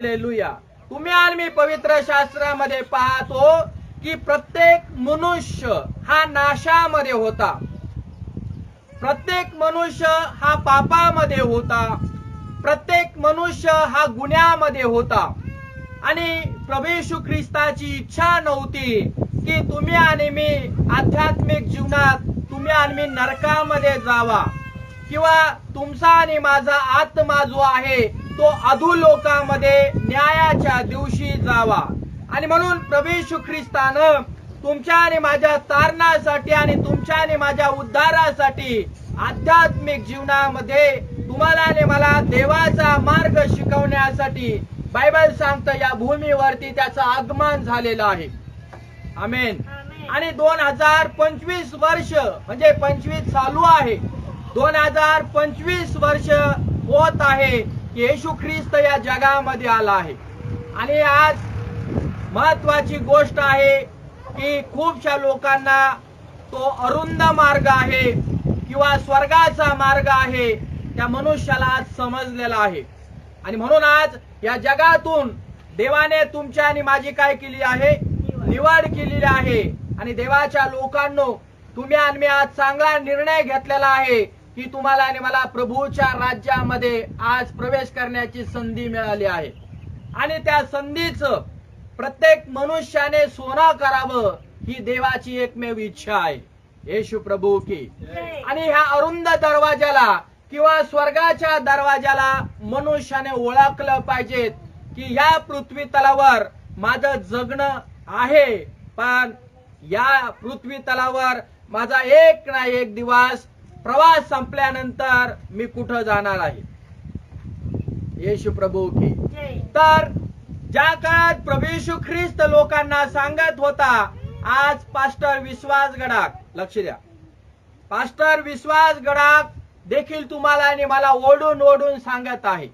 Hallelujah. तुम्ही आणि मी पवित्र शास्त्रामध्ये पाहतो की प्रत्येक मनुष्य हा नाशामध्ये होता, प्रत्येक मनुष्य हा पापामध्ये होता, प्रत्येक मनुष्य हा गुन्ह्यामध्ये होता. आणि प्रभू येशू ख्रिस्ताची इच्छा नव्हती की तुम्ही आणि मी आध्यात्मिक जीवनात तुम्ही आणि मी नरकामध्ये जावा, किंवा तुमचा आणि माझा आत्मा जो आहे तो अधोलोकामध्ये न्यायाच्या दिवशी जावा. आणि म्हणून प्रभू येशू ख्रिस्तानं तुमच्या आणि माझ्या तारणासाठी आणि तुमच्या आणि माझ्या उद्धारासाठी आध्यात्मिक जीवनामध्ये तुम्हाला आणि मला देवाचा मार्ग शिकवण्यासाठी बायबल सांगतं या भूमीवरती त्याचं आगमन झालेलं आहे. आमेन. आणि 2025 वर्ष म्हणजे 25 चालू आहे, 2025 वर्ष होत आहे की येशू ख्रिस्त या जगामध्ये आला आहे. आणि आज महत्वाची गोष्ट आहे की खूपशा लोकांना तो अरुंद मार्ग आहे किंवा स्वर्गाचा मार्ग आहे त्या मनुष्याला आज समजलेला आहे. आणि म्हणून आज या जगातून देवाने तुमच्या आणि माझी काय केली आहे, निवड केलेली आहे. आणि देवाच्या लोकांनो, तुम्ही आणि मी आज चांगला निर्णय घेतलेला आहे की तुम्हाला आणि मला प्रभूच्या राज्यामध्ये आज प्रवेश करण्याची संधी मिळाली आहे. आणि त्या संधीचं प्रत्येक मनुष्याने सोनं करावं ही देवाची एकमेव इच्छा आहे. येशू प्रभू की. आणि ह्या अरुंद दरवाजाला किंवा स्वर्गाच्या दरवाजाला मनुष्याने ओळखलं पाहिजे की या पृथ्वी तलावर माझं जगणं आहे, पण या पृथ्वी तलावर माझा एक ना एक दिवस प्रवास संपल्यानंतर मी कुठं जाणार आहे. येशू प्रभू की. तर ज्या काळात प्रभू येशू ख्रिस्त लोकांना सांगत होता, आज पास्टर विश्वास गडाख, लक्ष द्या, पास्टर विश्वास गडाख देखील तुम्हाला आणि मला ओढून ओढून सांगत आहे.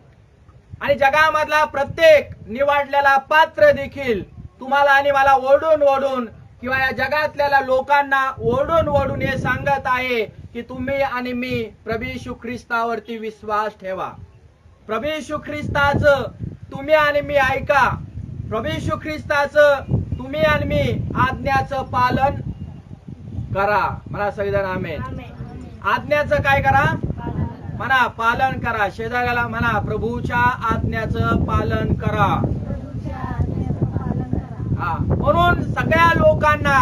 आणि जगामधला प्रत्येक निवडलेला पात्र देखील तुम्हाला आणि मला ओढून ओढून किंवा या जगातल्या लोकांना ओढून ओढून हे सांगत आहे की तुम्ही आणि मी प्रभू येशू ख्रिस्तावरती विश्वास ठेवा. प्रभू येशू ख्रिस्ताचं तुम्ही आणि मी ऐका. प्रभू येशू ख्रिस्ताचं तुम्ही आणि मी आज्ञाचं पालन करा. मला सगळेजण आमेन. आज्ञाचं काय करा म्हणा, पालन करा. शेजाऱ्याला म्हणा, प्रभूच्या आज्ञाचं पालन करा. म्हणून सगळ्या लोकांना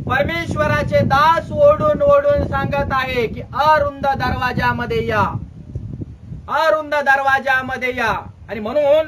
परमेश्वराचे दास ओढून ओढून सांगत आहे की अरुंद दरवाजामध्ये या, अरुंद दरवाजामध्ये या. आणि म्हणून